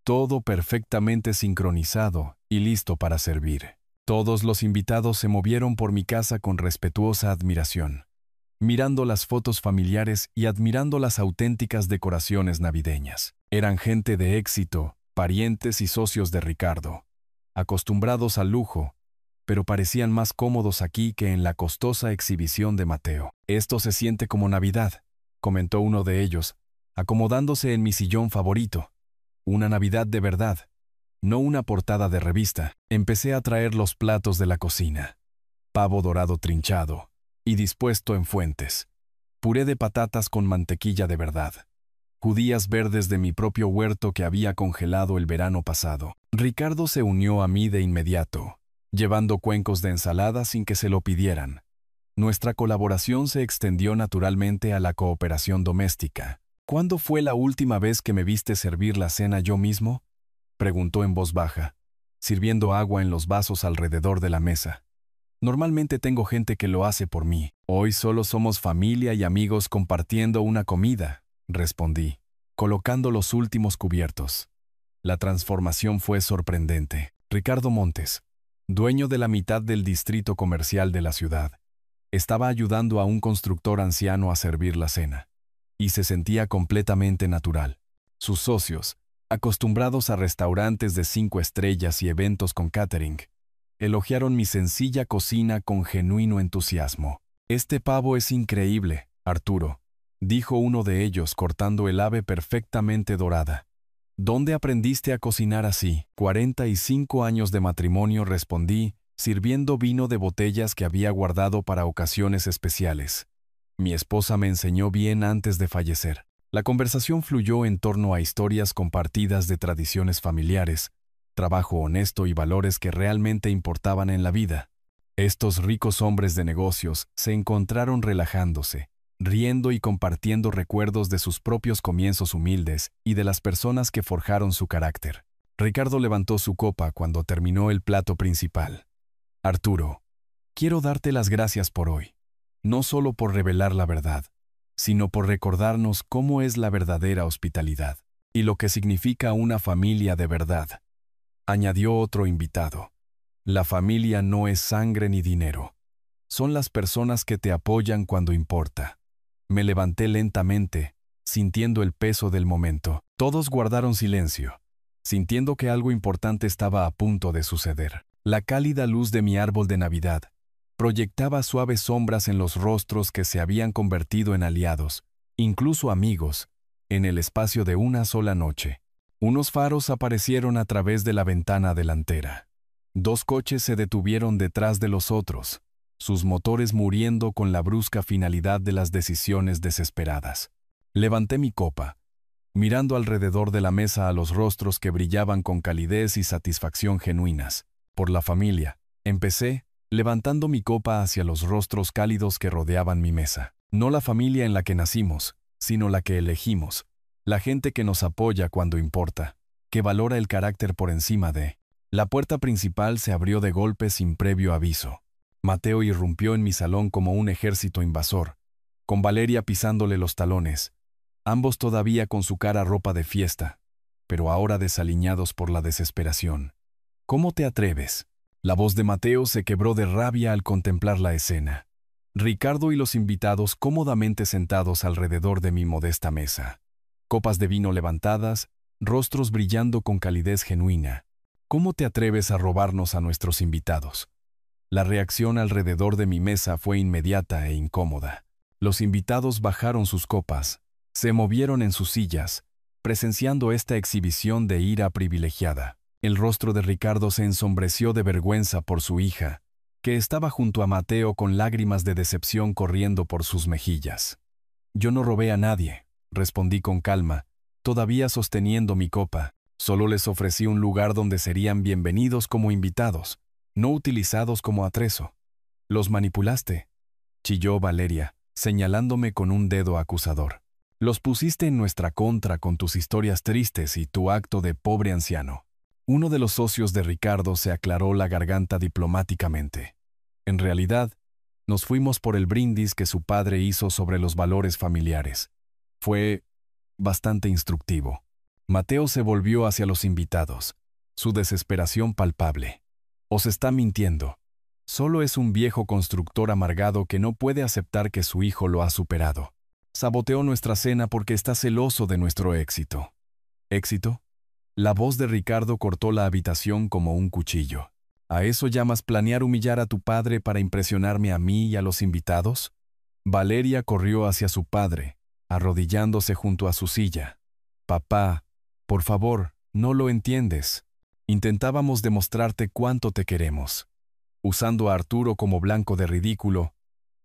todo perfectamente sincronizado y listo para servir. Todos los invitados se movieron por mi casa con respetuosa admiración, mirando las fotos familiares y admirando las auténticas decoraciones navideñas. Eran gente de éxito, parientes y socios de Ricardo, acostumbrados al lujo, pero parecían más cómodos aquí que en la costosa exhibición de Mateo. «Esto se siente como Navidad», comentó uno de ellos, acomodándose en mi sillón favorito. «Una Navidad de verdad, no una portada de revista». Empecé a traer los platos de la cocina. Pavo dorado trinchado y dispuesto en fuentes. Puré de patatas con mantequilla de verdad. Judías verdes de mi propio huerto que había congelado el verano pasado. Ricardo se unió a mí de inmediato, llevando cuencos de ensalada sin que se lo pidieran. Nuestra colaboración se extendió naturalmente a la cooperación doméstica. «¿Cuándo fue la última vez que me viste servir la cena yo mismo?», preguntó en voz baja, sirviendo agua en los vasos alrededor de la mesa. «Normalmente tengo gente que lo hace por mí. Hoy solo somos familia y amigos compartiendo una comida», respondí, colocando los últimos cubiertos. La transformación fue sorprendente. Ricardo Montes, dueño de la mitad del distrito comercial de la ciudad, estaba ayudando a un constructor anciano a servir la cena, y se sentía completamente natural. Sus socios, acostumbrados a restaurantes de 5 estrellas y eventos con catering, elogiaron mi sencilla cocina con genuino entusiasmo. «Este pavo es increíble, Arturo», dijo uno de ellos cortando el ave perfectamente dorada. «¿Dónde aprendiste a cocinar así?». 45 años de matrimonio, respondí, sirviendo vino de botellas que había guardado para ocasiones especiales. Mi esposa me enseñó bien antes de fallecer. La conversación fluyó en torno a historias compartidas de tradiciones familiares, trabajo honesto y valores que realmente importaban en la vida. Estos ricos hombres de negocios se encontraron relajándose, riendo y compartiendo recuerdos de sus propios comienzos humildes y de las personas que forjaron su carácter. Ricardo levantó su copa cuando terminó el plato principal. «Arturo, quiero darte las gracias por hoy, no solo por revelar la verdad, sino por recordarnos cómo es la verdadera hospitalidad y lo que significa una familia de verdad», añadió otro invitado. «La familia no es sangre ni dinero. Son las personas que te apoyan cuando importa». Me levanté lentamente, sintiendo el peso del momento. Todos guardaron silencio, sintiendo que algo importante estaba a punto de suceder. La cálida luz de mi árbol de Navidad proyectaba suaves sombras en los rostros que se habían convertido en aliados, incluso amigos, en el espacio de una sola noche. Unos faros aparecieron a través de la ventana delantera. 2 coches se detuvieron detrás de los otros, sus motores muriendo con la brusca finalidad de las decisiones desesperadas. Levanté mi copa, mirando alrededor de la mesa a los rostros que brillaban con calidez y satisfacción genuinas. «Por la familia», empecé, levantando mi copa hacia los rostros cálidos que rodeaban mi mesa. «No la familia en la que nacimos, sino la que elegimos. La gente que nos apoya cuando importa, que valora el carácter por encima de». La puerta principal se abrió de golpe sin previo aviso. Mateo irrumpió en mi salón como un ejército invasor, con Valeria pisándole los talones, ambos todavía con su cara ropa de fiesta, pero ahora desaliñados por la desesperación. «¿Cómo te atreves?». La voz de Mateo se quebró de rabia al contemplar la escena. Ricardo y los invitados cómodamente sentados alrededor de mi modesta mesa. Copas de vino levantadas, rostros brillando con calidez genuina. «¿Cómo te atreves a robarnos a nuestros invitados?». La reacción alrededor de mi mesa fue inmediata e incómoda. Los invitados bajaron sus copas, se movieron en sus sillas, presenciando esta exhibición de ira privilegiada. El rostro de Ricardo se ensombreció de vergüenza por su hija, que estaba junto a Mateo con lágrimas de decepción corriendo por sus mejillas. «Yo no robé a nadie», respondí con calma, todavía sosteniendo mi copa. «Solo les ofrecí un lugar donde serían bienvenidos como invitados, no utilizados como atrezo». «Los manipulaste», chilló Valeria, señalándome con un dedo acusador. «Los pusiste en nuestra contra con tus historias tristes y tu acto de pobre anciano». Uno de los socios de Ricardo se aclaró la garganta diplomáticamente. «En realidad, Nos fuimos por el brindis que su padre hizo sobre los valores familiares. Fue bastante instructivo. Mateo se volvió hacia los invitados, su desesperación palpable. Os está mintiendo. Solo es un viejo constructor amargado que no puede aceptar que su hijo lo ha superado. Saboteó nuestra cena porque está celoso de nuestro éxito. ¿Éxito? La voz de Ricardo cortó la habitación como un cuchillo. ¿A eso llamas planear humillar a tu padre para impresionarme a mí y a los invitados? Valeria corrió hacia su padre, arrodillándose junto a su silla. Papá, por favor, no lo entiendes. Intentábamos demostrarte cuánto te queremos. Usando a Arturo como blanco de ridículo,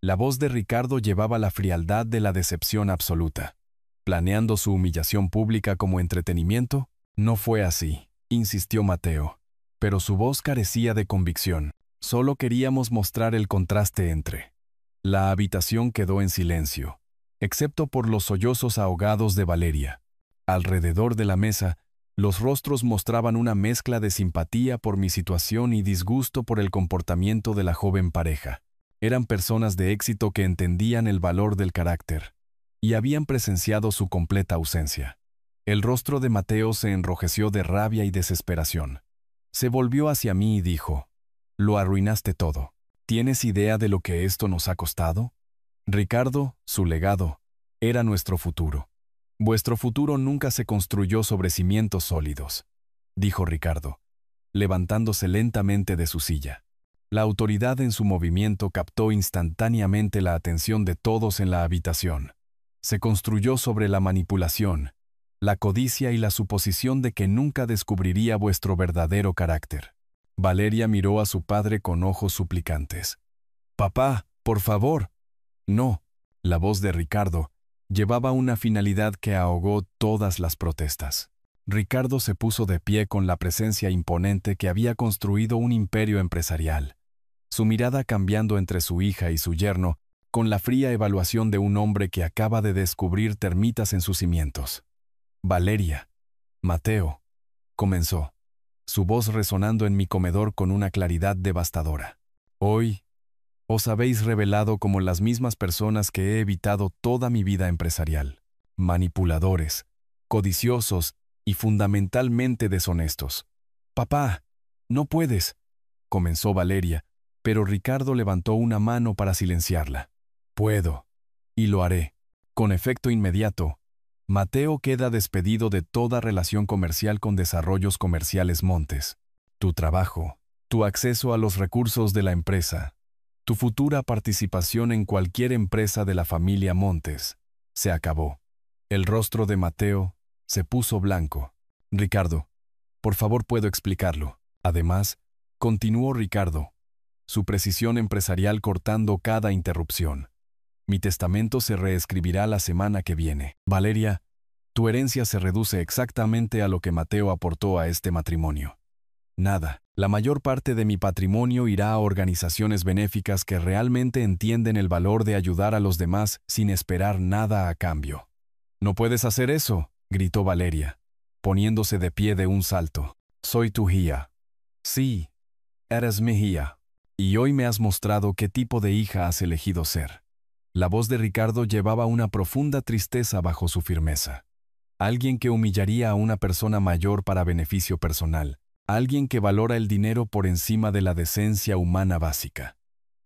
la voz de Ricardo llevaba la frialdad de la decepción absoluta. Planeando su humillación pública como entretenimiento, no fue así, insistió Mateo. Pero su voz carecía de convicción. Solo queríamos mostrar el contraste entre. La habitación quedó en silencio, excepto por los sollozos ahogados de Valeria. Alrededor de la mesa, los rostros mostraban una mezcla de simpatía por mi situación y disgusto por el comportamiento de la joven pareja. Eran personas de éxito que entendían el valor del carácter y habían presenciado su completa ausencia. El rostro de Mateo se enrojeció de rabia y desesperación. Se volvió hacia mí y dijo: «Lo arruinaste todo. ¿Tienes idea de lo que esto nos ha costado? Ricardo, su legado, era nuestro futuro. Vuestro futuro nunca se construyó sobre cimientos sólidos», dijo Ricardo, levantándose lentamente de su silla. La autoridad en su movimiento captó instantáneamente la atención de todos en la habitación. Se construyó sobre la manipulación, la codicia y la suposición de que nunca descubriría vuestro verdadero carácter. Valeria miró a su padre con ojos suplicantes. «Papá, por favor». «No». La voz de Ricardo llevaba una finalidad que ahogó todas las protestas. Ricardo se puso de pie con la presencia imponente que había construido un imperio empresarial. Su mirada cambiando entre su hija y su yerno, con la fría evaluación de un hombre que acaba de descubrir termitas en sus cimientos. «Valeria, Mateo», comenzó, su voz resonando en mi comedor con una claridad devastadora. «Hoy os habéis revelado como las mismas personas que he evitado toda mi vida empresarial. Manipuladores, codiciosos y fundamentalmente deshonestos». «Papá, no puedes», comenzó Valeria, pero Ricardo levantó una mano para silenciarla. «Puedo, y lo haré». Con efecto inmediato, Mateo queda despedido de toda relación comercial con Desarrollos Comerciales Montes. Tu trabajo, tu acceso a los recursos de la empresa, tu futura participación en cualquier empresa de la familia Montes, se acabó. El rostro de Mateo se puso blanco. «Ricardo, por favor, puedo explicarlo». Además, continuó Ricardo, su precisión empresarial cortando cada interrupción. «Mi testamento se reescribirá la semana que viene. Valeria, tu herencia se reduce exactamente a lo que Mateo aportó a este matrimonio. Nada. La mayor parte de mi patrimonio irá a organizaciones benéficas que realmente entienden el valor de ayudar a los demás sin esperar nada a cambio». «No puedes hacer eso», gritó Valeria, poniéndose de pie de un salto. «Soy tu hija». «Sí, eres mi hija. Y hoy me has mostrado qué tipo de hija has elegido ser». La voz de Ricardo llevaba una profunda tristeza bajo su firmeza. Alguien que humillaría a una persona mayor para beneficio personal. Alguien que valora el dinero por encima de la decencia humana básica.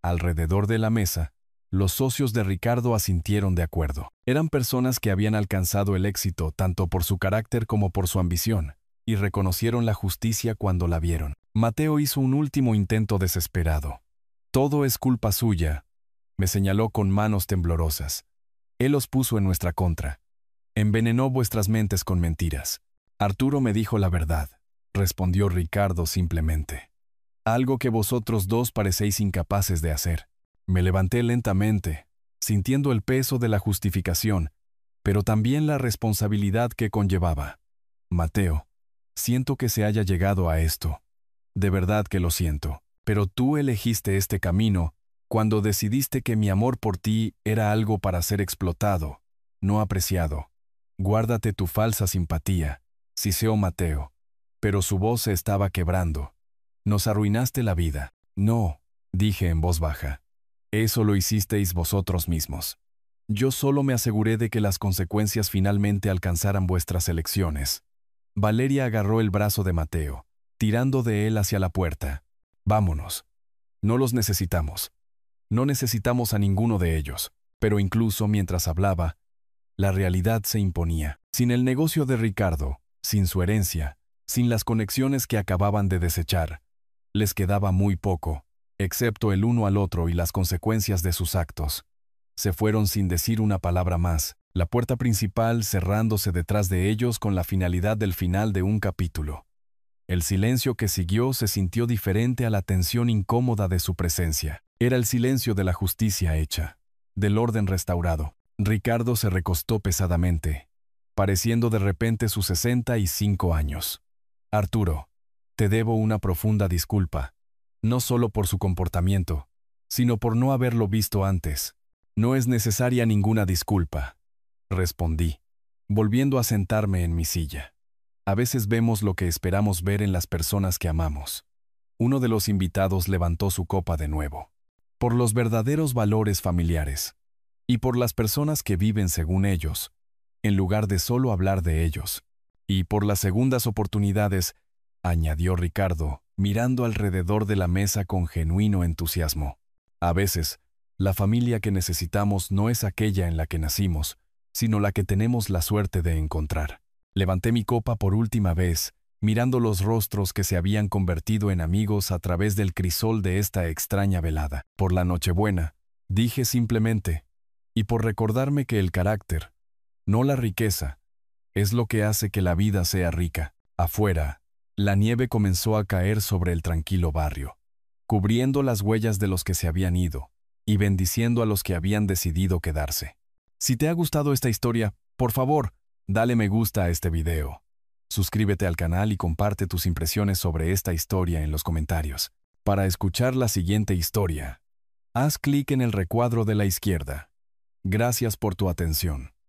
Alrededor de la mesa, los socios de Ricardo asintieron de acuerdo. Eran personas que habían alcanzado el éxito tanto por su carácter como por su ambición, y reconocieron la justicia cuando la vieron. Mateo hizo un último intento desesperado. «Todo es culpa suya», me señaló con manos temblorosas. «Él os puso en nuestra contra. Envenenó vuestras mentes con mentiras». «Arturo me dijo la verdad», respondió Ricardo simplemente. «Algo que vosotros dos parecéis incapaces de hacer». Me levanté lentamente, sintiendo el peso de la justificación, pero también la responsabilidad que conllevaba. «Mateo, siento que se haya llegado a esto. De verdad que lo siento. Pero tú elegiste este camino cuando decidiste que mi amor por ti era algo para ser explotado, no apreciado. Guárdate tu falsa simpatía», siseó Mateo, pero su voz se estaba quebrando. «Nos arruinaste la vida». «No», dije en voz baja. Eso lo hicisteis vosotros mismos. Yo solo me aseguré de que las consecuencias finalmente alcanzaran vuestras elecciones. Valeria agarró el brazo de Mateo, tirando de él hacia la puerta. Vámonos. No los necesitamos. No necesitamos a ninguno de ellos. Pero incluso mientras hablaba, la realidad se imponía. Sin el negocio de Ricardo, sin su herencia, sin las conexiones que acababan de desechar, les quedaba muy poco, excepto el uno al otro y las consecuencias de sus actos. Se fueron sin decir una palabra más, la puerta principal cerrándose detrás de ellos con la finalidad del final de un capítulo. El silencio que siguió se sintió diferente a la tensión incómoda de su presencia. Era el silencio de la justicia hecha, del orden restaurado. Ricardo se recostó pesadamente, pareciendo de repente sus 65 años. Arturo, te debo una profunda disculpa, no solo por su comportamiento, sino por no haberlo visto antes. No es necesaria ninguna disculpa, respondí, volviendo a sentarme en mi silla. A veces vemos lo que esperamos ver en las personas que amamos. Uno de los invitados levantó su copa de nuevo. Por los verdaderos valores familiares, y por las personas que viven según ellos, en lugar de solo hablar de ellos, y por las segundas oportunidades, añadió Ricardo, mirando alrededor de la mesa con genuino entusiasmo. A veces, la familia que necesitamos no es aquella en la que nacimos, sino la que tenemos la suerte de encontrar. Levanté mi copa por última vez, mirando los rostros que se habían convertido en amigos a través del crisol de esta extraña velada. Por la Nochebuena, dije simplemente, y por recordarme que el carácter, no la riqueza, es lo que hace que la vida sea rica. Afuera, la nieve comenzó a caer sobre el tranquilo barrio, cubriendo las huellas de los que se habían ido y bendiciendo a los que habían decidido quedarse. Si te ha gustado esta historia, por favor, dale me gusta a este video. Suscríbete al canal y comparte tus impresiones sobre esta historia en los comentarios. Para escuchar la siguiente historia, haz clic en el recuadro de la izquierda. Gracias por tu atención.